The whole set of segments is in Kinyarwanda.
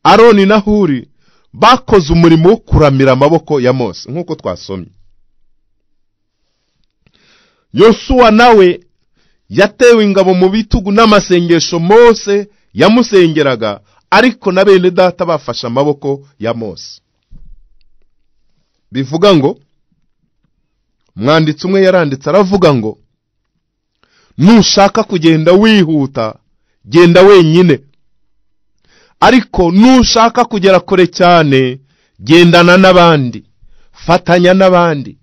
Aroni na Huri bakoze umurimo wo kuramira amaboko ya Mose nk'uko twasomye. Yosuwa nawe yatewe ingabo mu bitugu n'amasengesho Mose yamusengeraga, ariko na bene data bafashe amaboko ya Mose. Bivuga ngo mwanditsi umwe yaranditse aravuga ngo nushaka kugenda wihuta genda wenyine, ariko nushaka kugera kure cyane gendana n'abandi, fatanya n'abandi,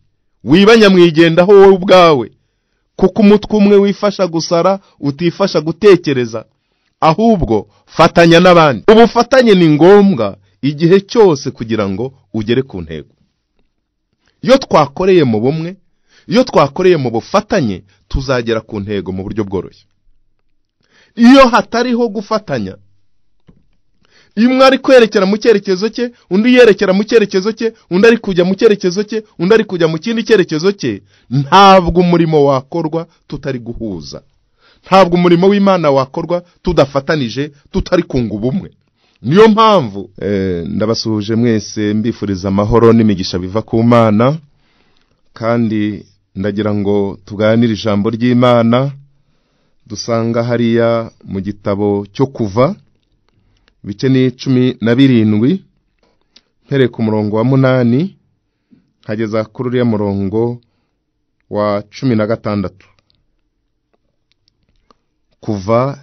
wibanya mwigendaho wowe ubwawe, kuko umutwe umwe wifasha gusara utifasha gutekereza, ahubwo fatanya n'abandi. Ubufatanye ni ngombwa igihe cyose kugira ngo ugere ku ntego. Iyo twakoreye mu bumwe, iyo twakoreye mu bufatanye, tuzagera ku ntego mu buryo bworoshye. Iyo hatariho gufatanya, imwe ari kwerekera mu cyerekezo cye, undi yerekera mu cyerekezo cye, undi ari kujya mu cyerekezo cye, undi ari kujya mu kindi cyerekezo cye, ntabwo umurimo wakorwa tutari guhuza. Ntabwo umurimo w'Imana wakorwa tudafatanije, tutari kunga ubumwe. Niyo mpamvu ndabasuhuje mwese mbifuriza amahoro n'imigisha biva ku Mana, kandi ndagira ngo tuganire ijambo ry'Imana dusanga hariya mu gitabo cyo Kuva bice ni 17 mpere ku murongo wa 8 hageza kuri uriya murongo wa 16. Kuva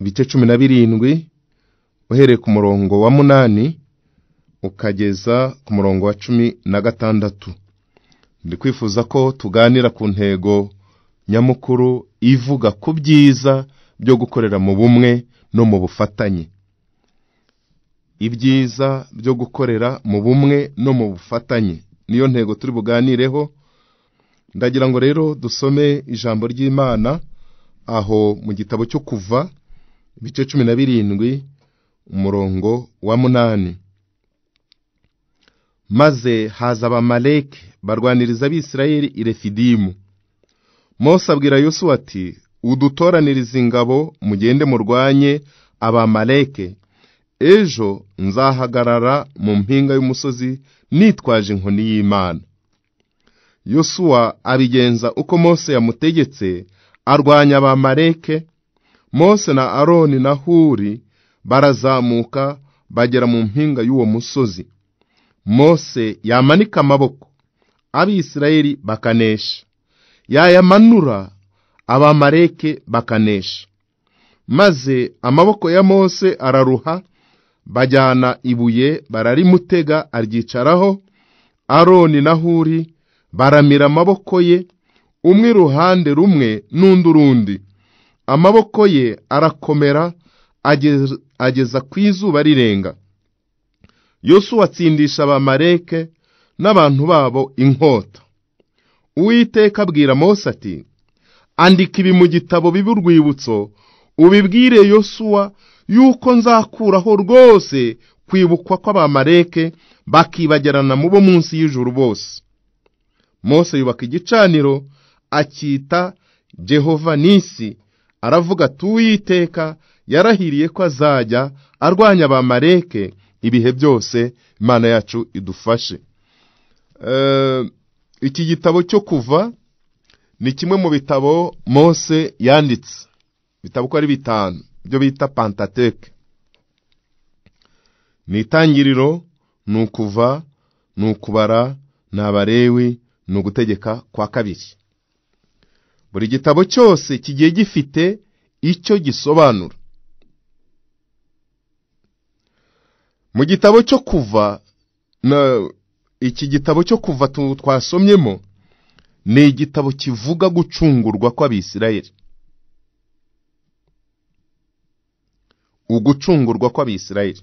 bice 17 uhereye ku murongo wa 8 ukageza ku murongo wa 16. Ndi kwifuza ko tuganira ku ntego nyamukuru ivuga ku byiza byo gukorera mu bumwe no mu bufatanye. Ibyiza byo gukorera mu bumwe no mu bufatanye niyo ntego turi buganireho. Ndagira ngo rero dusome ijambo ry'Imana aho mu gitabo cyo Kuva bice 17 umurongo wa 8. Maze haza Abamaleki barwaniriza Abisirayeli i Refidimu. Mose abwira Yosuwa ati, udutoraniriza ingabo mugende murwanye Abamaleki, ejo nzahagarara mu mpinga y'umusozi nitwaje inkoni y'Imana. Yosuwa abigenza uko Mose yamutegetse, arwanya Abamaleki. Mose na Aroni na Huri barazamuka bagera mu mpinga y'uwo musozi. Mose yamanika amaboko, Abisirayeli bakanesha. Yayamanura, Abamaleki bakanesha. Maze amaboko ya Mose araruha, bajyana ibuye bararimutega aryicaraho. Aroni na Huri baramira amaboko ye, umwe ruhande rumwe n'undi urundi. Amaboko ye arakomera ageza ku izuba rirenga. Yosuwa atsindisha Abamaleki n'abantu babo inkota. Uwiteka abwira Mose ati, andika ibi mu gitabo bibe urwibutso, ubibwire Yosuwa yuko nzakuraho rwose kwibukwa kw'Abamaleki bakibagirana mu bo munsi y'ijuru bose. Mose yubaka igicaniro akita Jehova Nisi, aravuga ati, Uwiteka yarahiriye ko azajya arwanya Abamaleki ibihe byose. Imana yacu idufashe. Iki gitabo cyo Kuva ni kimwe mu bitabo Mose yanditse, bitabo ko ari 5 byo bita Pentateuque. Ni itangiriro, ni Ukuva, ni Ukubara, ni Abalewi, ni Ugutegeka kwa kabiri. Buri gitabo cyose kigiye gifite icyo gisobanura. Mu gitabo cyo Kuva, iki gitabo cyo Kuva twasomyemo ni igitabo kivuga gucungurwa kw'Abisirayeli. Ugucungurwa kw'Abisirayeli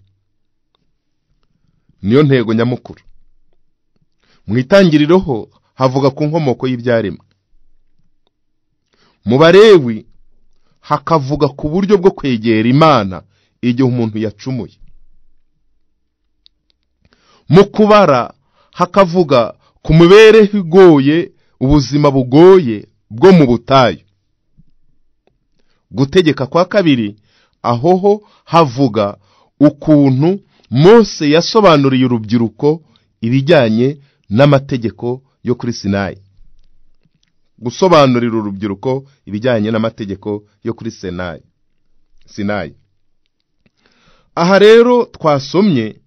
niyo ntego nyamukuru. Mu itangiriro ho havuga ku nkomoko y'ibyaremwe. Mu Balewi hakavuga ku buryo bwo kwegera Imana igihe umuntu yacumuye. Mu Kubara hakavuga ku mibereho igoye, ubuzima bugoye bwo mu butayu. Gutegeka kwa kabiri ahoho havuga ukuntu Mose yasobanuriye urubyiruko ibijyanye n'amategeko yo kuri Sinayi. Gusobanurira urubyiruko ibijyanye n'amategeko yo kuri Sinayi. Aha rero twasomye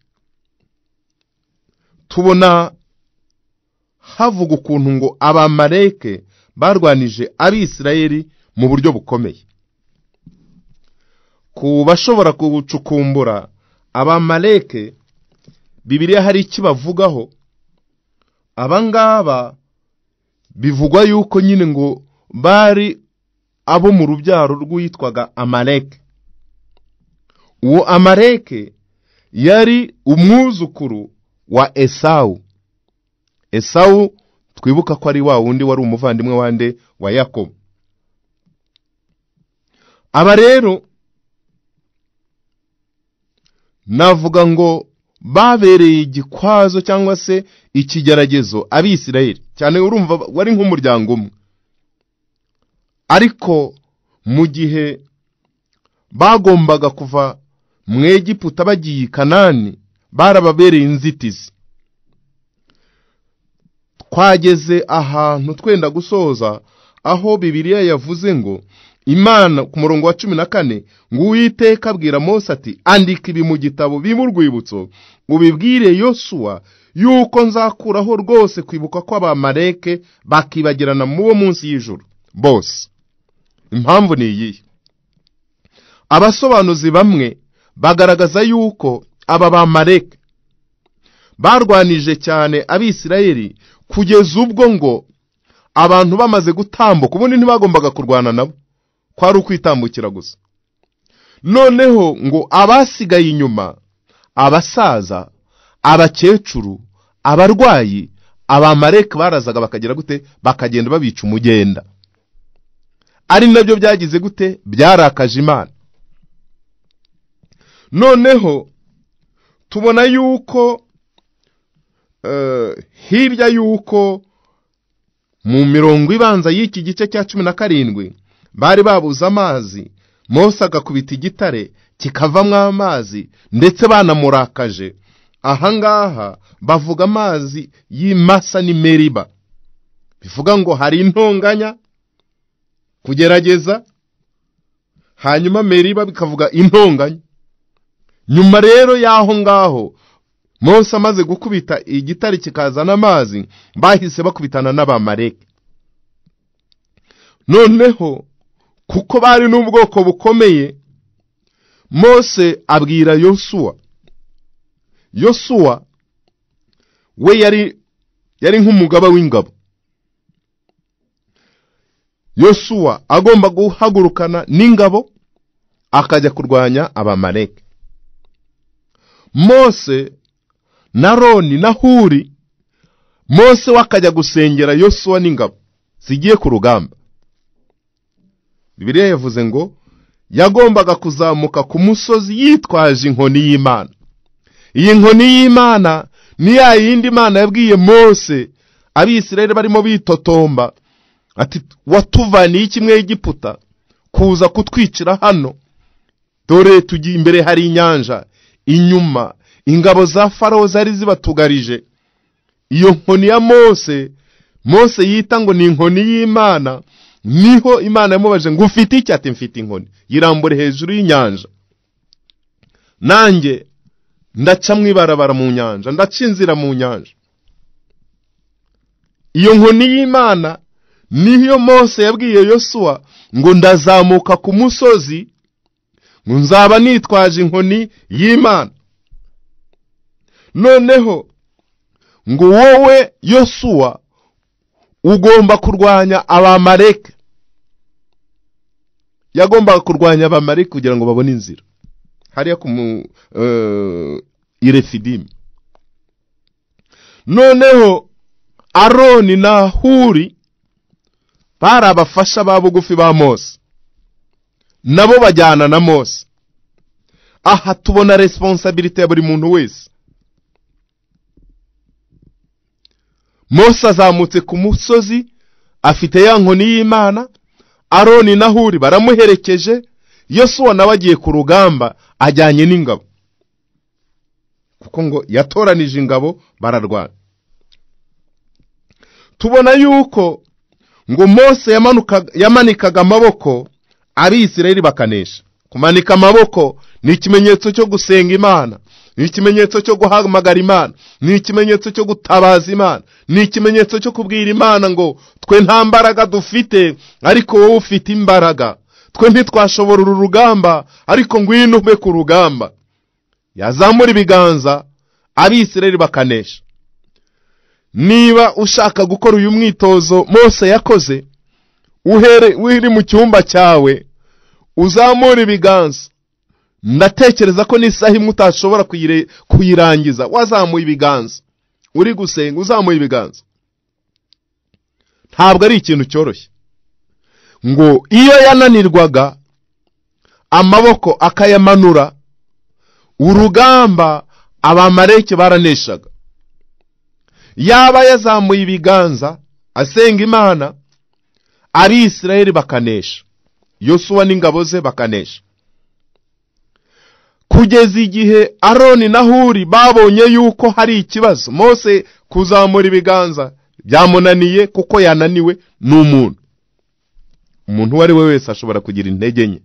tubona havuga ukuntu ngo Abamaleki barwanije Abisirayeli mu buryo bukomeye. Ku bashobora kugucukumbura Abamaleki, Bibiliya hari ikibavugaho. Abangaba bivugwa yuko nyine ngo bari abo mu rubyaro rwitwaga Amaleki. Uwo Amaleki yari umwuzukuru wa Esawu. Esawu twibuka ko ari wa wundi wari umuvandimwe wande wa Yakobo. Aba rero navuga ngo babereye igikwazo cyangwa se ikigeragezo Abisirayeli, cyane urumva wari nk'umuryango umwe. Ariko mu gihe bagombaga kuva mu Egiputa bagiye i Kanani, barababereye inzitizi. Twageze ahantu twenda gusoza aho Bibiliya yavuze ngo Imana ku murongo wa 14 ngo Uwiteka abwira Mose ati, andika ibi mu gitabo bibe urwibutso, ubibwire Yosuwa yuko nzakuraho rwose kwibuka ko Abamaleki bakibagirana mu bo munsi y'ijuru bose. Impamvu ni iyi: abasobanuzi bamwe bagaragaza yuko aba Bamaleki barwanije cyane Abisirayeli kugeza ubwo ngo abantu bamaze gutambuka, ubundi ntibagombaga kurwana nabo, kwari ukwitambukira gusa. Noneho ngo abasigaye inyuma, abasaza, abakecuru, abarwayi, Abamaleki barazaga bakagira gute, bakagenda babica umugenda. Ari nabyo byagize gute, byarakaje Imana. Noneho tubona yuko hirya yuko mu mirongo ibanza y'iki gice cya 17 bari babuze amazi, Mose agakubita igitare kikavamwo amazi, ndetse banamurakaje. Ahangaha bavuga amazi y'Imasa ni Meriba, bivuga ngo hari intonganya, kugerageza, hanyuma Meriba bikavuga intonganya. Nyuma rero y'aho ngaho Mose amaze gukubita igitare kikazana amazi, bahise bakubitana n'Abamaleki. Noneho kuko bari n'ubwoko bukomeye, Mose abwira Yosuwa we yari nk'umugaba w'ingabo. Yosuwa agomba guhagurukana n'ingabo akajya kurwanya Abamaleki. Mose na Aroni na Huri, Mose wakajya gusengera Yosuwa n'ingabo zigiye ku rugamba. Bibiliya yavuze ngo yagombaga kuzamuka ku musozi yitwaje inkoni y'Imana. Iyi nkoni y'Imana ni ya yindi Imana yabwiye Mose Abisirayeli barimo bitotomba ati, watuvaniye iki mu Egiputa kuza kutwicira hano? Dore tugiye imbere hari inyanja, inyuma ingabo za Farawo zari zibatugarije. Iyo nkoni ya Mose yita ngo ni inkoni y'Imana. Niho Imana yamubaje ngo ufite iki? Ati, mfite inkoni. Yirambure hejuru y'inyanja, nanjye ndaca mwibarabara mu nyanja, ndacinzira mu nyanja. Iyo nkoni y'Imana niyo Mose yabwiye Yosuwa ngo ndazamuka ku musozi, ngo nzaba nitwaje inkoni y'Imana. Noneho ngo wowe Yosuwa ugomba kurwanya Abamaleki. Yagombaga kurwanya Abamaleki kugira ngo babone inzira hariya ku Refidimu. Noneho Aroni na Huri bari abafasha ba bugufi ba Mose, nabo bajyana na Mose. Aha tubona responsibility ya buri muntu wese. Mose azamutse ku musozi afite ya nkoni y'Imana, Aroni na Huri baramuherekeje, Yosuwa nawe agiye ku rugamba ajyanye n'ingabo. kuko ngo yatoranije ingabo bararwana. Tubona yuko ngo Mose yamanikaga amaboko Abisirayeli bakanesha. Kumanika amaboko ni ikimenyetso cyo gusenga Imana, ni ikimenyetso cyo guhamagara Imana, ni ikimenyetso cyo gutabaza Imana, ni ikimenyetso cyo kubwira Imana ngo twe nta mbaraga dufite ariko wowe ufite imbaraga, twe ntitwashobora uru rugamba ariko ngwino ube ku rugamba. Yazamura ibiganza Abisirayeli bakanesha. Niba ushaka gukora uyu mwitozo Mose yakoze, uri mu cyumba cyawe uzamura ibiganza. Ndatekereza ko n'isaha imwe utashobora kuyirangiza wazamuye ibiganza. Uri gusenga uzamuye ibiganza. Ntabwo ari ikintu cyoroshye. Ngo iyo yananirwaga amaboko akayamanura, urugamba abamareki baraneshaga. Yaba yazamuye ibiganza asenga Imana, Abisirayeli bakanesha, Yosuwa n'ingabo ze bakanesha. Kugeza igihe Aroni na Huri babonye yuko hari ikibazo, Mose kuzamura ibiganza byamunaniye kuko yananiwe n'umuntu. Umuntu wari we wese ashobora kugira intege nke,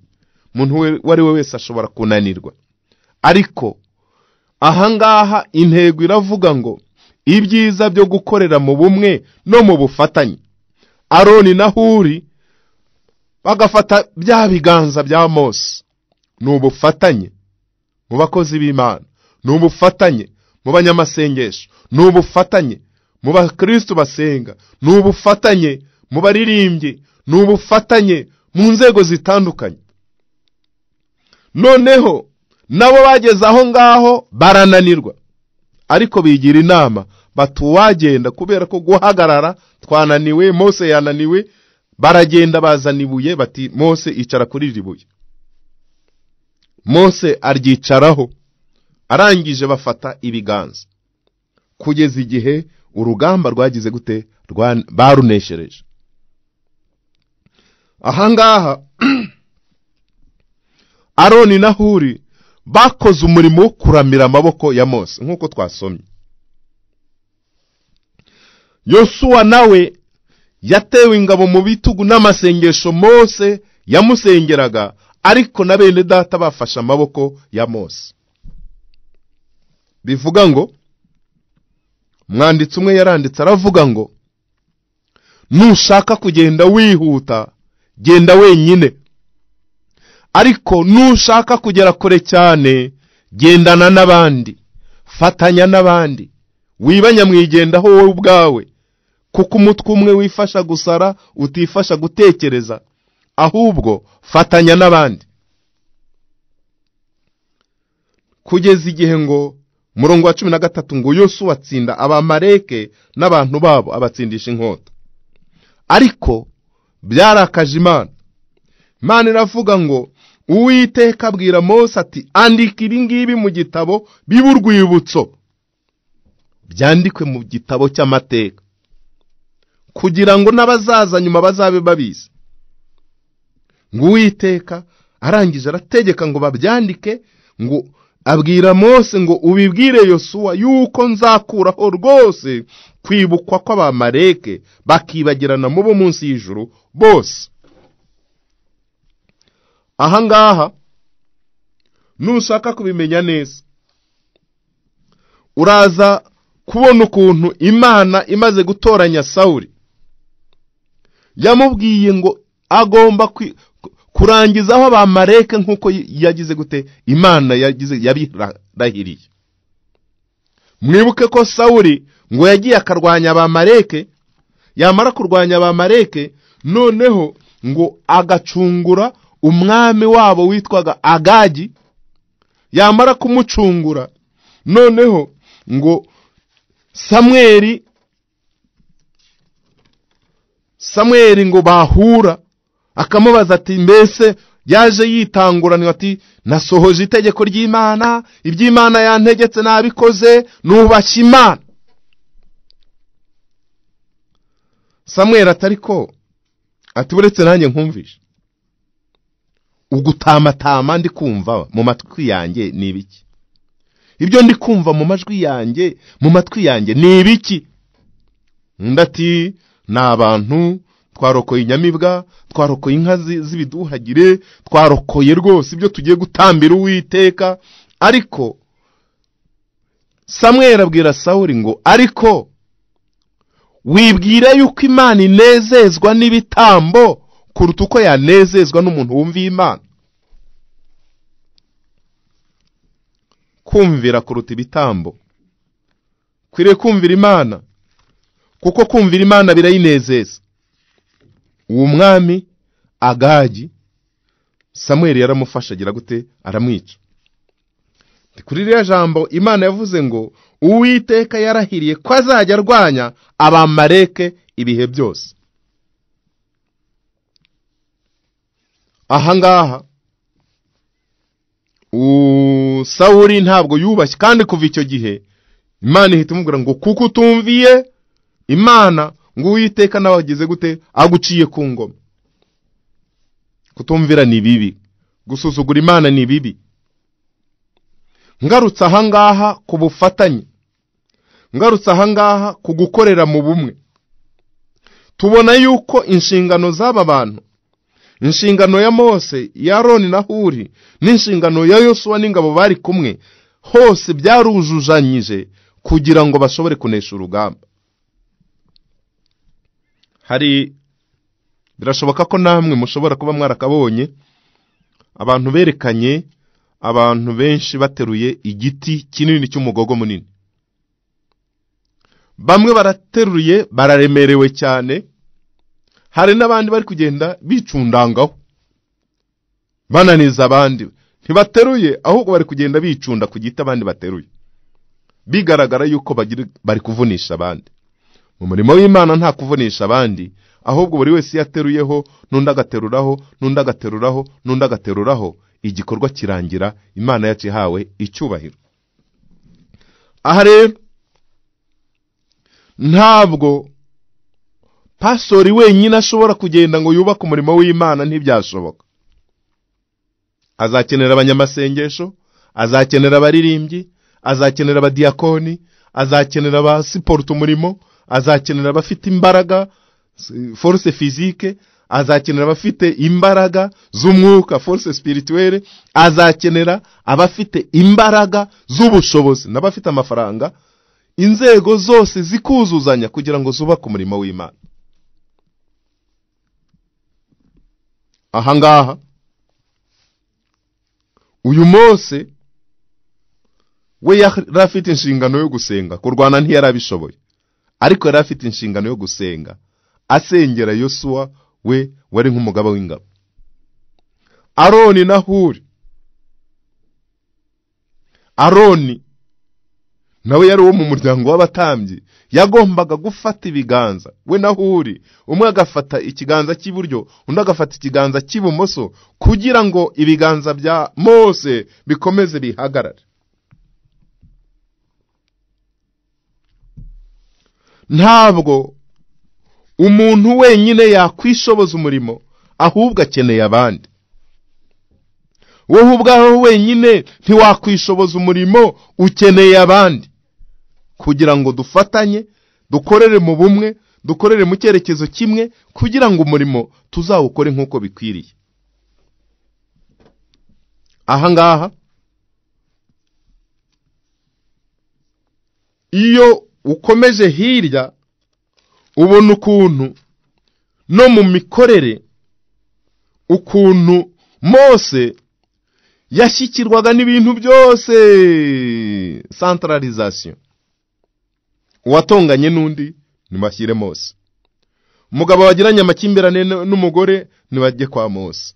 umuntu wari we wese ashobora kunanirwa. Ariko ahangaha intego iravuga ngo ibyiza byo gukorera mu bumwe no mu bufatanye. Aroni na Huri bagafata bya biganza bya Mose. Ni ubufatanye mu bakozi b'Imana, ni ubufatanye mu banyamasengesho, ni ubufatanye mu bakristo basenga, ni ubufatanye mu baririmbyi, ni ubufatanye mu nzego zitandukanye. Noneho nabo bageze aho ngaho barananirwa, ariko bigira inama batuwagenda kubera ko guhagarara twananiwe, Mose yananiwe. Baragenda bazana ibuye bati Mose icara kuri iri buye. Mose aryicaraho, arangije bafata ibiganza kugeza igihe urugamba rwagize gute baruneshereje. Ahangaha Aroni na Huri bakoze umurimo wo kuramira amaboko ya Mose nk'uko twasomye. Yosuwa nawe yatewe ingabo mu bitugu n'amasengesho Mose yamusengeraga, ariko na bene data bafashe amaboko ya Mose. Bivuga ngo mwanditsi umwe yaranditse aravuga ngo nushaka kugenda wihuta genda wenyine, ariko nushaka kugera kure cyane gendana n'abandi, fatanya n'abandi, wibanya mwigendaho wowe ubwawe, kuko umutwe umwe wifasha gusara utifasha gutekereza, ahubwo fatanya n'abandi. Kugeza igihe ngo murongo wa 13 ngo Yosuwa atsinda abamareke n'abantu babo abatsindisha inkota. Ariko byarakaje Imana. Imana iravuga ngo Uwiteka abwira Mose ati andika ibi ngibi mu gitabo bibe urwibutso, byandikwe mu gitabo cy'amateka, kugira ngo n'abazaza nyuma bazabe babizi. Ngo Uwiteka arangije arategeka ngo babyandike, ngo abwira Mose ngo ubibwire Yosuwa yuko nzakuraho rwose kwibukwa kw'abamareke bakibagirana mu bo munsi y'ijuru bose. Ahangaha nushaka kubimenya neza, uraza kubona ukuntu Imana imaze gutoranya Sawuli yamubwiye ngo agomba kurangizaho abamareke nk'uko yagize gute Imana yabirahiriye. Mwibuke ko Sawuli ngo yagiye akarwanya abamareke, yamara kurwanya abamareke noneho ngo agacungura umwami wabo witwaga Agagi. Yamara kumucungura noneho ngo Samweli ngo bahura, akamubaza ati mbese yaje yitangurana ati nasohoje itegeko ry'Imana, iby'Imana yantegetse nabikoze, nubashye Imana. Samweli atariko ati buretse nanjye nkumvisha, ugutamatama ndi kumva mu matwi yanjye ni ibiki? ibyo ndi kumva mu majwi yanjye, mu matwi yanjye ni ibiki? Ndati ni abantu, twarokoye inyamibwa, twarokoye inka z'ibiduhagire, twarokoye rwose ibyo tugiye gutambira Uwiteka. Ariko Samweli abwira Sawuli ngo ariko wibwira yuko Imana inezezwa n'ibitambo kuruta uko yanezezwa n'umuntu wumviye Imana? Kumvira kuruta ibitambo. Kwiriye kumvira Imana, kuko kumvira Imana birayinezeza. Uwo mwami Agagi Samweli yaramufasha agira gute? Aramwica. Kuri rya jambo Imana yavuze ngo Uwiteka yarahiriye ko azajya arwanya Abamaleki ibihe byose. Ahangaha Sawuli ntabwo yubashye, kandi kuva icyo gihe Imana ihita imubwira ngo kuko utumviye Imana ngo Uwiteka nawe agize gute? Aguciye ku ngoma. Kutumvira ni bibi, gusuzugura Imana ni bibi. Ngarutse ahangaha ku bufatanye, ngarutse ahangaha ku gukorera mu bumwe, tubona yuko inshingano z'aba bantu, inshingano ya Mose, ya Aroni na Huri, n'inshingano ya Yosuwa n'ingabo bari kumwe, hose byarujujanyije kugira ngo bashobore kunesha urugamba. Birashoboka ko namwe mushobora kuba mwarakabonye abantu berekanye abantu benshi bateruye igiti kinini cy'umugogo munini. Bamwe barateruye bararemerewe cyane, hari n'abandi bari kugenda bicundangaho bananiza abandi. Ntibateruye ahubwo bari kugenda bicunda ku giti abandi bateruye, bigaragara yuko bari kuvunisha abandi. Mu murimo w'Imana nta kuvunisha abandi, ahubwo buri wese yateruyeho n'undi agateruraho, n'undi agateruraho, n'undi agateruraho, igikorwa kirangira Imana yacu ihawe icyubahiro. Aha rero ntabwo pastori wenyine ashobora kugenda ngo yubake umurimo w'Imana, ntibyashoboka. Azakenera abanyamasengesho, azakenera abaririmbyi, azakenera abadiyakoni, azakenera abasiporta umurimo, azakenera abafite imbaraga, force physique, azakenera abafite imbaraga z'umwuka, force spirituelle, azakenera abafite imbaraga z'ubushobozi n'abafite amafaranga. Inzego zose zikuzuzanya kugira ngo zubake umurimo w'Imana. Ahangaha uyu Mose we yarafite inshingano yo gusenga, kurwana ntiyarabishoboye, ariko yarafite inshingano yo gusenga, asengera Yosuwa we wari nk'umugaba w'ingabo. Aroni na Huri, Aroni nawe yari wo mu muryango w'abatambyi, yagombaga gufata ibiganza, we na Huri, umwe agafata ikiganza cy'iburyo, undi agafata ikiganza cy'ibumoso, kugira ngo ibiganza bya Mose bikomeze bihagarare. Ntabwo umuntu wenyine yakwishoboza umurimo, ahubwo akeneye abandi. Wowe ubwawe wenyine ntiwakwishoboza umurimo, ukeneye abandi, kugira ngo dufatanye, dukorere mu bumwe, dukorere mu cyerekezo kimwe, kugira ngo umurimo tuzawukore nk'uko bikwiriye. Ahangaha iyo ukomeje hirya, ubona ukuntu no mu mikorere, ukuntu Mose yashyikirwaga n'ibintu byose, centralisation. Uwatonganye n'undi nimashyire Mose, umugabo wagiranye amakimbirane n'umugore nibajye kwa Mose,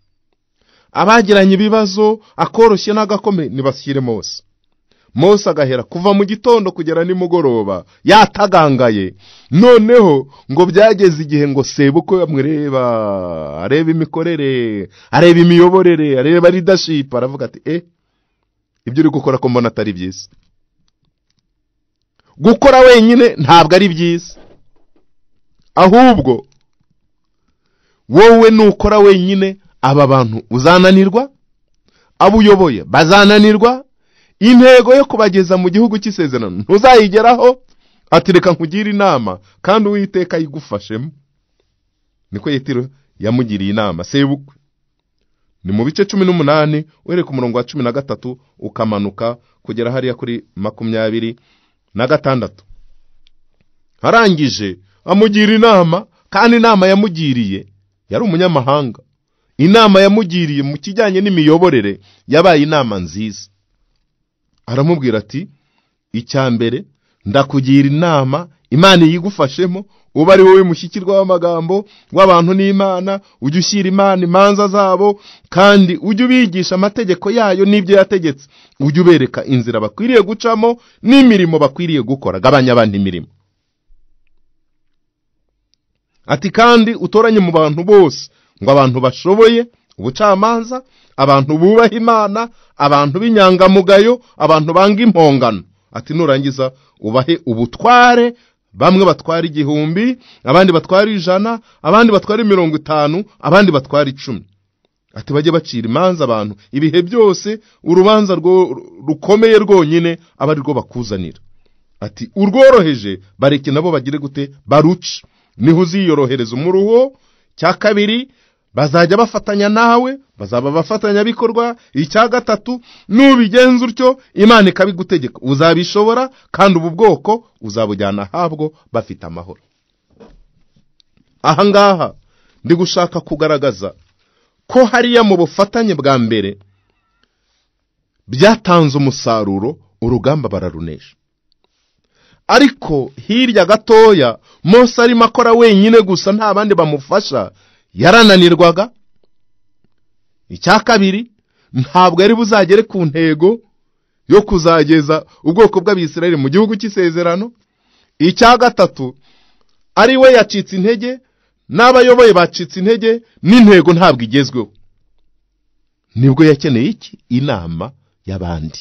abagiranye ibibazo akoroshye n'agakome nibashyire Mose. Mose agahera kuva mu gitondo kugera nimugoroba yatagangaye. Noneho ngo byageze igihe ngo sebukwe amureba, areba imikorere, areba imiyoborere, areba leadership, aravuga ati ibyo uri gukora ko mbona atari byiza. Gukora wenyine ntabwo ari byiza, ahubwo wowe nukora wenyine aba bantu uzananirwa, abo uyoboye bazananirwa, intego yo kubageza mu gihugu cy'isezerano ntuzayigeraho, ati reka nkugire inama kandi Uwiteka yigufashemo. Niko Yetiro yamugiriye inama sebukwe. Ni mu bice 18 uhereye ku murongo wa 13 ukamanuka kugera hariya kuri 26. Harangije amugira inama, kandi inama yamugiriye yari umunyamahanga. Inama yamugiriye mu kijyanye n'imiyoborere yabaye inama nziza. Aramubwira ati, icyambere ndakugira inama, Imana yigufashemo, uba ari wowe mushyikirwa w'amagambo w'abantu n'Imana, ujye ushyira Imana imanza zabo, kandi ujye ubigisha amategeko yayo n'ibyo yategetse, ujye ubereka inzira bakwiriye gucamo n'imirimo bakwiriye gukora. Gabanya abandi imirimo. Ati kandi utoranye mu bantu bose ngo abantu bashoboye ubucamanza, abantu bubaha Imana, abantu b'inyangamugayo, abantu banga impongano. Ati nurangiza ubahe ubutware, bamwe batwara 1,000, abandi batwara 100, abandi batwara 50, abandi batwara 10. Ati bajye bacira imanza abantu ibihe byose, urubanza rukomeye rwonyine aba ari rwo bakuzanira. Ati urworoheje bareke nabo bagire gute, baruce, niho uziyorohereza umuruho. Cya kabiri, bazajya bafatanya nawe, bazaba bafatanya bikorwa. Icya gatatu, nubigenza utyo Imana ikabigutegeka, uzabishobora, kandi ubu bwoko uzabujyana habwo bafite amahoro. Aha ngaha ndi gushaka kugaragaza ko hariya mu bufatanye bwa mbere byatanze umusaruro, urugamba bararunesha. Ariko hirya gatoya Mose arimo akora wenyine gusa, nta bandi bamufasha, yarananirwaga. Icya kabiri, ntabwo yari buzagere ku ntego yo kuzageza ubwoko bw'Abisirayeli mu gihugu cy'isezerano. Icya gatatu, ari we yacitse intege, n'abayoboye bacitse intege, n'intego ntabwo igezweho. Nibwo yakeneye iki? Inama y'abandi.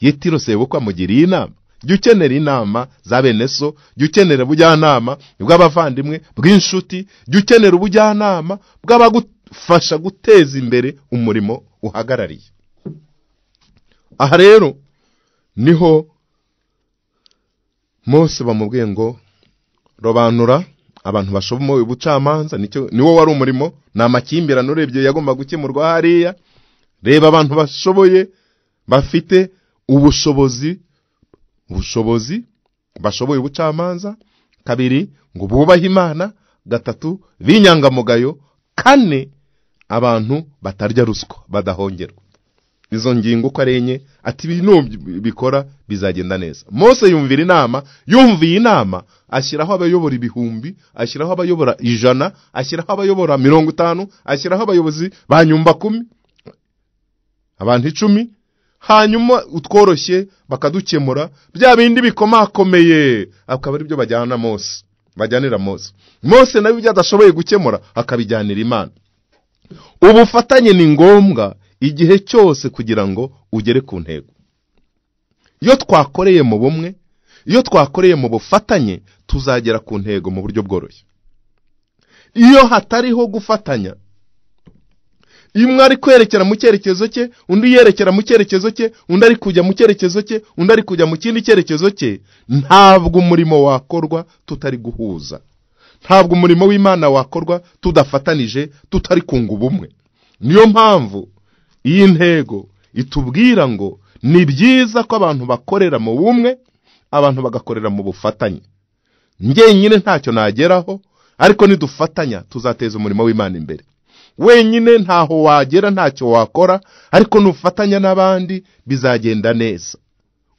Yetiro sebukwe amugiriye inama. Jya ukenera inama za bene so, jya ukenera ubujyanama bw'abavandimwe, bw'inshuti, jya ukenera ubujyanama bw'abagufasha guteza imbere umurimo uhagarariye. Aha rero niho Mose bamubwiye ngo robanura abantu bashoboye ubucamanza, niwo wari umurimo, ni amakimbirane urebye yagomba gukemurwa hariya. Reba abantu bashoboye, bafite ubushobozi bashoboye ubucamanza. Kabiri, ngo bubahe Imana. Gatatu, b'inyangamugayo. Kane, abantu batarya ruswa, badahongerwa. Izo ngingo uko ari enye, ati ibintu bikora bizagenda neza. Mose yumviye inama, ashyiraho abayobora 1,000, ashyiraho abayobora 100, ashyiraho abayobora 50, ashyiraho abayobozi ba nyumba 10, abantu 10. Hanyuma utworoshye bakadukemura, bya bindi bikomakomeye akaba ari byo bajyanira Mose. Mose nawe ibyo adashoboye gukemura akabijyanira Imana. Ubufatanye ni ngombwa igihe cyose kugira ngo ugere ku ntego. Iyo twakoreye mu bumwe, iyo twakoreye mu bufatanye, tuzagera ku ntego mu buryo bworoshye. Iyo hatariho gufatanya, imwe ari kwerekera mu cyerekezo cye, undi yerekera mu cyerekezo cye, undi ari kujya mu cyerekezo cye, undi ari kujya mu kindi cyerekezo cye, ntabwo umurimo wakorwa tutari guhuza. Ntabwo umurimo w'Imana wakorwa tudafatanije, tutari kunga ubumwe. Niyo mpamvu iyi ntego itubwira ngo ni byiza ko abantu bakorera mu bumwe, abantu bagakorera mu bufatanye. Njyenyine ntacyo nageraho, ariko nidufatanya tuzateza umurimo w'Imana imbere. Wenyine ntaho wagera, ntacyo wakora, ariko nufatanya n'abandi bizagenda neza.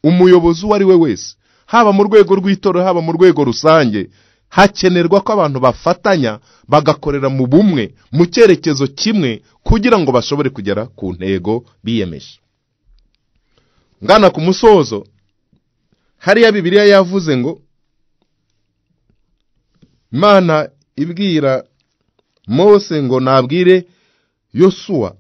Umuyobozi uwo ari we wese, haba mu rwego rw'itorero, haba mu rwego rusange, hakenerwa ko abantu bafatanya bagakorera mu bumwe, mu cyerekezo kimwe, kugira ngo bashobore kugera ku ntego biyemeje. Ngana ku musozo, hariya Bibiliya yavuze ngo Imana ibwira Mose ngo nabwire Yosuwa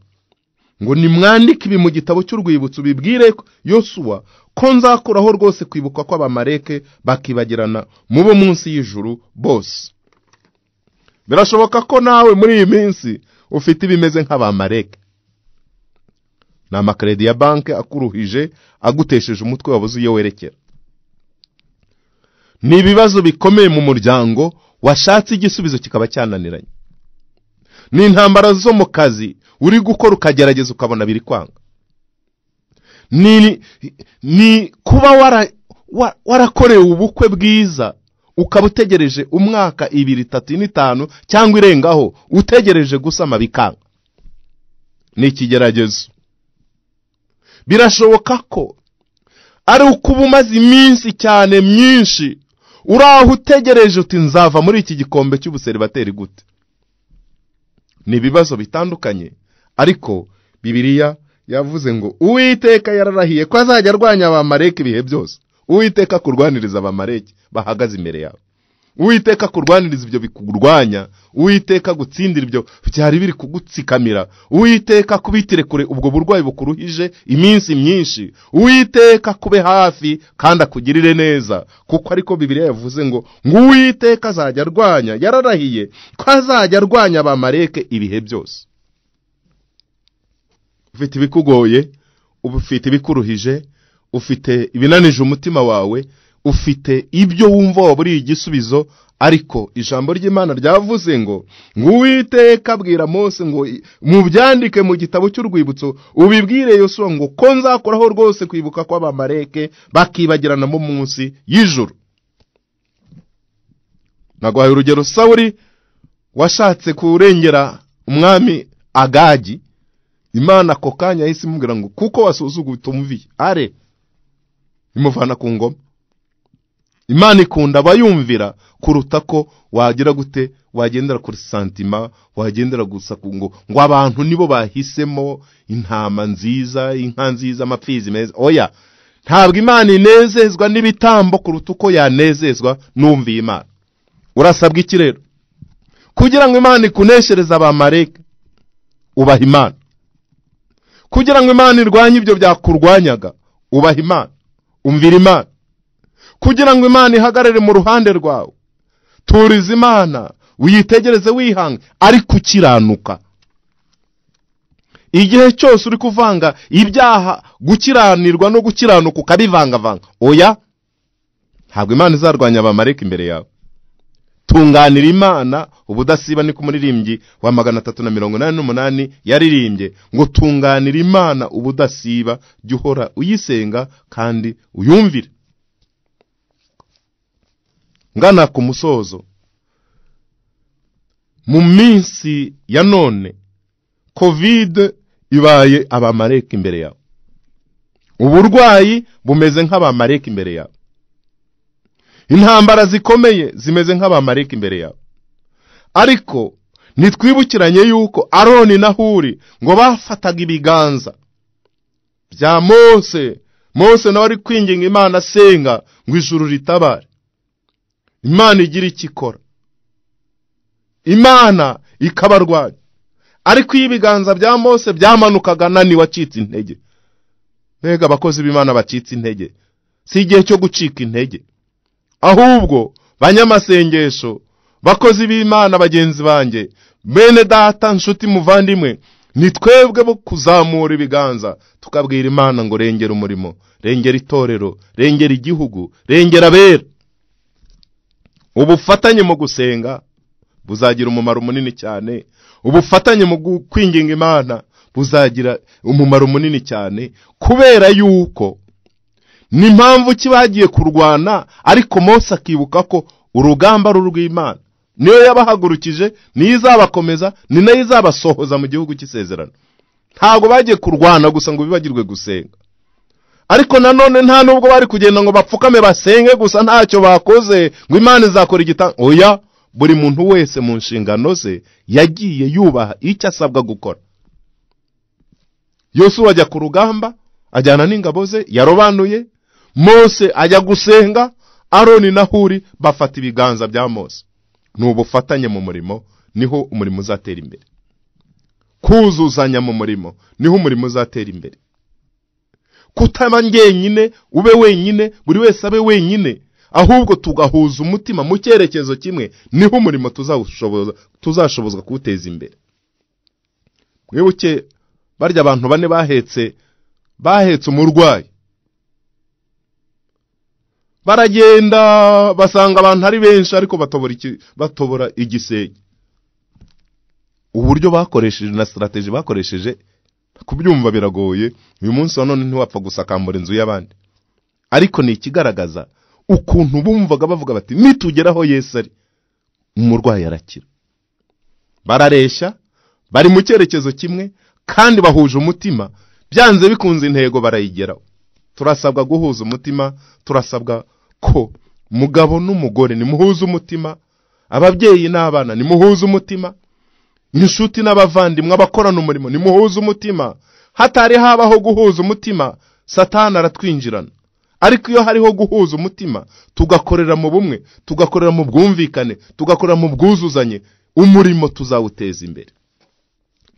ngo nimwandike ibi mu gitabo cy'urwibutso, bibwire Yosuwa ko nzakuraho rwose kwibuka ko Abamaleki bakibagirana mu bo munsi y'ijuru bose. Birashoboka ko nawe muri iyi minsi ufite ibimeze nk'Abamaleki. ni amakredi ya banki akuruhije agutesheje umutwe wabuze iyo werekera. Ni ibibazo bikomeye mu muryango washatse igisubizo kikaba cyananiranye. Ni intambara zo mu kazi uri gukora ukagerageza ukabona biri kwanga. Ni kuba warakorewe ubukwe bwiza ukaba utegereje umwaka 2, 3, 5 cyangwa irengaho utegereje gusama bikanga. Ni ikigeragezo. Birashoboka ko ari ukuba umaze iminsi cyane myinshi uraho utegereje uti nzava muri iki gikombe cy'ubuseribateri gute. Ni ibibazo bitandukanye, ariko Bibiliya yavuze ngo Uwiteka yararahiye ko azajya arwanya abamareki ibihe byose. Uwiteka kurwaniriza abamareki bahagaze imbere yawe. Uwiteka kurwaniriza ibyo bikurwanya. Uwiteka gutsindira ibyo byari biri kugutsikamira. Uwiteka kubitire kure ubwo burwayi bukuruhije iminsi myinshi. Uwiteka kube hafi kandi akugirire neza, kuko ariko Bibiliya yavuze ngo Uwiteka azajya arwanya, yararahiye ko azajya arwanya abamareki ibihe byose. Ufite ibikugoye, ufite ibikuruhije, ufite ibinanije umutima wawe, ufite ibyo wumva waburiye igisubizo, ariko ijambo ry'Imana ryavuze ngo Uwiteka abwira Mose ngo mubyandike mu gitabo cy'urwibutso ubibwire Yosuwa ngo ko nzakoraho rwose kwibuka kw'abamareki bakibagirana mu munsi y'ijuru. Nagwaye urugero Sawuli washatse kurengera umwami Agagi. Imana ako kanya yahise imubwira ngo kuko wasuzuguye utumviye are imuvana ku ngoma. Imana ikunda abayumvira kuruta ko wagira gute wagendera kuri santima, wagendera gusa ngo abantu nibo bahisemo intama nziza, inka nziza, amapfizi meza. Oya, ntabwo Imana inezezwa n'ibitambo kuruta uko yanezezwa numviye Imana. Urasabwa iki rero? Kugira ngo Imana ikuneshereze abamareki, ubaha Imana. Kugira ngo Imana irwanye ibyo byakurwanyaga, ubaha Imana, umvira Imana. Kugira ngo Imana ihagarare mu ruhande rwawe, turiza Imana, uyitegereze wihanga, ariko ukiranuka. Igihe cyose uri kuvanga ibyaha, gukiranirwa no gukiranuka ukabivangavanga, oya, ntabwo Imana izarwanya abamareki imbere yawe. Tunganira Imana ubudasiba, ni kumuririmbyi wa 388 yaririmbye ngo tunganira Imana ubudasiba, jya uhora uyisenga kandi uyumvire. Ngana ku musozo, mu minsi ya none COVID ibaye abamareki imbere yawe. Uburwayi bumeze nk'abamareki imbere yawe. Intambara zikomeye zimeze nk'abamareki imbere yawe. Ariko nitwibukiranye yuko Aroni na Huri ngo bafataga ibiganza bya Mose nawe ari kwinginga Imana asenga ngo ijuru ritabare. Imana igira ikikora, Imana ikabarwanya. Ariko iyo ibiganza bya Mose byamanukaga naniwe acitse intege. Mbega abakozi b'Imana bacitse intege, si igihe cyo gucika intege. Ahubwo banyamasengesho, bakozi b'Imana, bagenzi banjye, bene data, nshuti, muvandimwe, ni twebwe bo kuzamura ibiganza tukabwira Imana ngo rengera umurimo, rengera itorero, rengera igihugu, rengera abera. Ubufatanye mu gusenga buzagira umumaro munini cyane. Ubufatanye mu kwinginga Imana buzagira umumaro munini cyane, kubera yuko ni impamvu kibagiye kurwana, ariko Mose akibuka ko urugamba rw'Imana niyo yabahagurukije, niyo izabakomeza, ni nayo izabasohoza mu gihugu cy'isezerano. Ntabwo bagiye kurwana gusa ngo bibagirwe gusenga. Ariko nanone nta nubwo bari kugenda ngo bapfukame basenge gusa ntacyo bakoze ngo Imana izakora igitanga. Oya, buri muntu wese mu nshingano ze yagiye yubaha icyo asabwa gukora. Yosuwa ajya ku rugamba ajyana n'ingabo ze, yarobanuye. Mose ajya gusenga, Aroni na Huri bafata ibiganza bya Mose. Ni ubufatanye mu murimo, niho umurimo uzatera imbere. Kuzuzanya mu murimo, niho umurimo uzatera imbere. Kutaba ngenyine, ube wenyine, buri wese abe wenyine, ahubwo tugahuza umutima mu cyerekezo kimwe, niho umurimo tuzashobozwa kuwuteza imbere. Mwibuke barya abantu bane bahetse umurwayi, baragenda basanga abantu ari benshi ariko batobora igisenge. Uburyo bakoresheje na strategy bakoresheje kubyumva biragoye. Uyu munsi wa none ntiwapfa gusakambura inzu y'abandi, ariko ni ikigaragaza ukuntu bumvaga bavuga bati nitugeraho Yesu ari, umurwayi arakira. Barareshya, bari mu cyerekezo kimwe kandi bahuje umutima, byanze bikunze intego barayigeraho. Turasabwa guhuza umutima, turasabwa ko mugabo n'umugore ni muhuza umutima, ababyeyi n'abana ni muhuza umutima, inshuti n'abavandimwe abakorana umurimo ni muhuza umutima. Hatari habaho guhuza umutima, Satani aratwinjirana. Ariko iyo hariho guhuza umutima, tugakorera mu bumwe, tugakorera mu bwumvikane, tugakorera mu bwuzuzanye, umurimo tuzawuteza imbere.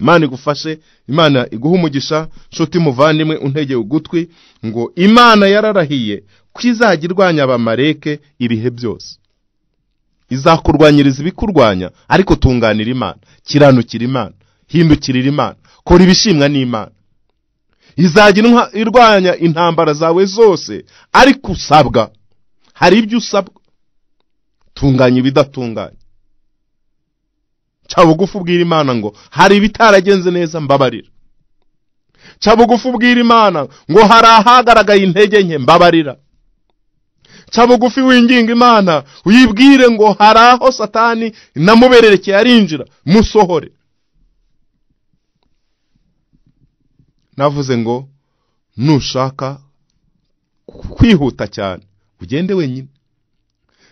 Imana igufashe, Imana iguha umugisha. Nshuti muvandimwe untegeye ugutwi, ngo Imana yararahiye ko izajya irwanya abamareke ibihe byose. Izakurwanyiriza ibikurwanya, ariko tunganira Imana, kiranukira Imana, hindukirira Imana, kora ibishimwa n'Imana. Izajya irwanya intambara zawe zose, ariko usabwa, hari ibyo usabwa, tunganya ibidatunganya. Ca bugufi ubwira Imana ngo hari ibitaragenze neza, mbabarira. Ca bugufi ubwira Imana ngo hari ahagaragaye intege nke, mbabarira. Ca bugufi winginga Imana uyibwire ngo hari aho Satani namubererekeye arinjira, musohore. Navuze ngo nushaka kwihuta cyane ugende wenyine,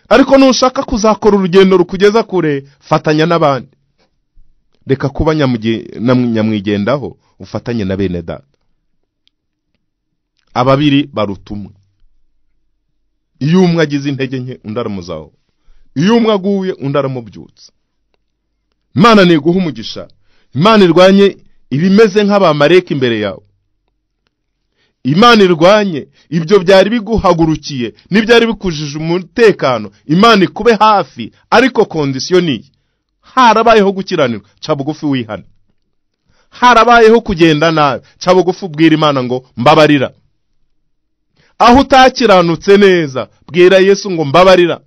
ariko nushaka kuzakora urugendo rukugeza kure, fatanya n'abandi. Reka kuba nyamwigendaho, ufatanye na bene data. Ababiri barutumwe. Iyo umwe agize intege nke undi aramuzaho, iyo umwe aguye undi aramubyutsa. Imana niguha umugisha, Imana irwanye ibimeze nk'abamareke imbere yawe. Imana irwanye ibyo byari biguhagurukiye n'ibyari bikujije umutekano. Imana ikube hafi, ariko kondisiyo ni harabayeho gukiranirwa, ca bugufi wihane. Harabayeho kugenda nabi, ca bugufi ubwira Imana ngo mbabarira. Aho utakiranutse neza, bwira Yesu ngo mbabarira.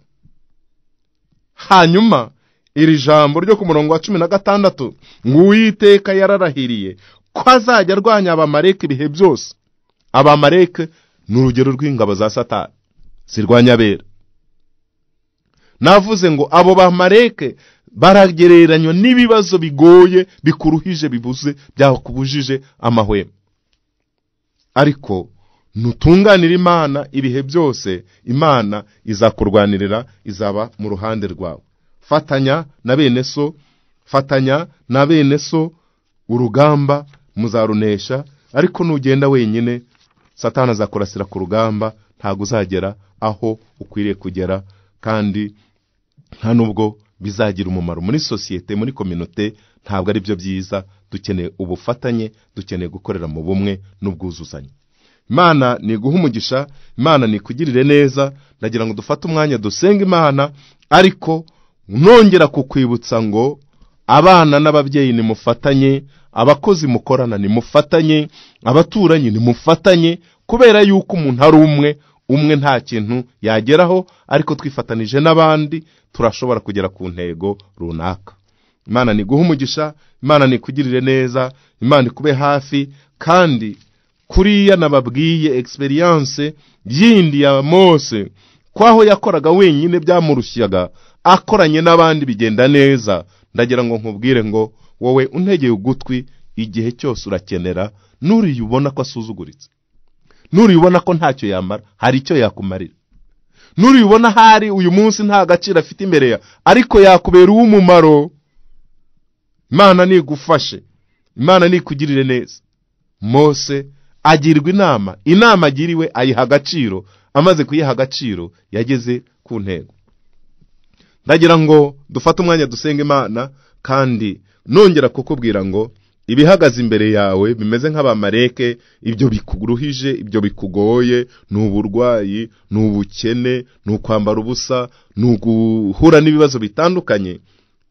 Hanyuma iri jambo ryo ku murongo wa 16, ngo Uwiteka yararahiriye ko azajya arwanya abamareke ibihe byose. Abamareke ni urugero rw'ingabo za Satani zirwanya abera. Navuze ngo abo bamareke baragereranywa n'ibibazo bigoye, bikuruhije, bibuze, byakubujije amahwemo. Ariko nutunganira Imana ibihe byose, Imana izakurwanirira, izaba mu ruhande rwawe. Fatanya na bene so, urugamba muzarunesha. Ariko nugenda wenyine, Satani azakurasira ku rugamba, ntago uzagera aho ukwiriye kugera, kandi nta nubwo bizagira umumaro muri societe, muri community. Ntabwo ari byo byiza. Dukeneye ubufatanye, dukeneye gukorera mu bumwe n'ubwuzuzanye. Imana niguha umugisha, Imana nikugirire neza. Ndagira ngo dufate umwanya dusenga Imana, ariko nongera kukwibutsa ngo abana n'ababyeyi ni mufatanye, abakozi mukorana ni mufatanye, abaturanyi ni mufatanye, kubera yuko umuntu ari umwe nta kintu yageraho, ariko twifatanije n'abandi turashobora kugera ku ntego runaka. Imana niguha umugisha, Imana nikugirire neza, Imana ikube hafi. Kandi kuriya nababwiye experience yindi ya Mose, kwaho yakoraga wenyine byamurushyaga, akoranye n'abandi bigenda neza. Ndagira ngo nkubwire ngo wowe untegeye ugutwi, igihe cyose urakenera nuriyubona ko asuzuguritse, nuriyubona ko ntacyo yamara, hari icyo yakumarira. Nuriyubona hari uyu munsi nta gaciro afite imbere ya, ariko yakubera uw'umumaro. Imana nigufashe, Imana nikugirire neza. Mose agirwa inama agiriwe ayiha agaciro, amaze kuyiha agaciro yageze ku ntego. Ndagira ngo dufate umwanya dusenga Imana, kandi nongera kukubwira ngo ibihagaze imbere yawe bimeze nk'abamareke, ibyo bikuruhije, ibyo bikugoye, n'uburwayi, n'ubukene, n'ukwambara ubusa, n'uguhura n'ibibazo bitandukanye.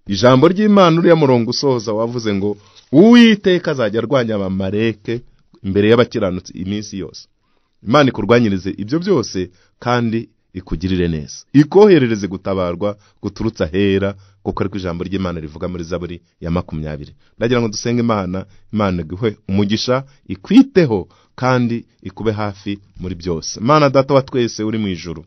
Ijambo ry'Imana uriya murongo usohoza wavuze ngo Uwiteka azajya arwanya abamareke imbere y'abakiranutsi iminsi yose. Imana ikurwanyirize ibyo byose kandi ikugirire neza, ikoherereze gutabarwa guturutse ahera, kuko ariko ijambo ry'Imana rivuga muri Zaburi ya 20. Ndagira ngo dusenge Imana iguhe umugisha, ikwiteho kandi ikube hafi muri byose. Imana Data wa twese uri mu ijuru,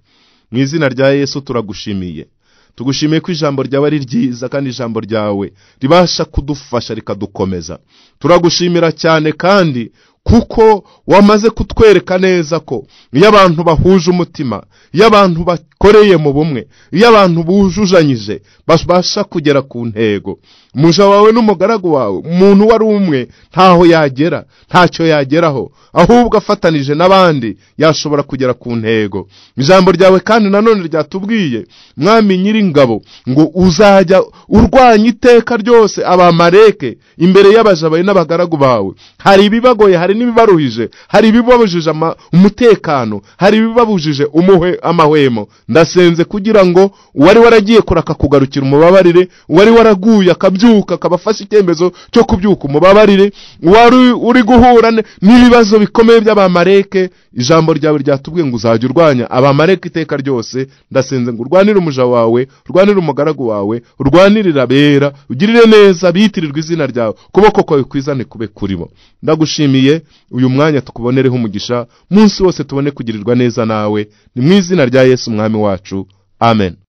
mu izina rya Yesu turagushimiye. Tugushimiye ko ijambo ryawe ari ryiza kandi ijambo ryawe ribasha kudufasha rikadukomeza. Turagushimira cyane kandi kuko wamaze kutwereka neza ko iyo abantu bahuje umutima, iyo abantu bakoreye mu bumwe, iyo abantu bujujanyije babasha kugera ku ntego. Umuja wawe n'umugaragu wawe, umuntu wari umwe ntaho yagera, ntacyo yageraho, ahubwo afatanije n'abandi yashobora kugera ku ntego. Ijambo ryawe kandi nanone ryatubwiye, Mwami Nyiringabo, ngo uzajya urwanya iteka ryose abamareke imbere y'abaja bawe n'abagaragu bawe. Hari ibibagoye, hari n'ibibaruhije, hari ibibabujije umutekano, hari ibibabujije amahwemo. Ndasenze kugira ngo wari waragiye kuraka kugarukira umubabarire, wari waraguye akabyuka akabafasha icyemezo cyo kubyuka umubabarire, wari uri guhura n'ibibazo bikomeye by'abamareke. Ijambo ryawe ryatubwiye ngo uzajya urwanya abamareke iteka ryose. Ndasenze ngo urwanire umuja wawe, urwanire umugaragu wawe, urwanirira abera, ugirire neza bitirirwa izina ryawe, kuboko kwawe kwizane kube kuri bo. Ndagushimiye uyu mwanya tukubonereho umugisha, munsi wose tubone kugirirwa neza nawe, ni mu izina rya Yesu Mwami wacu, amen.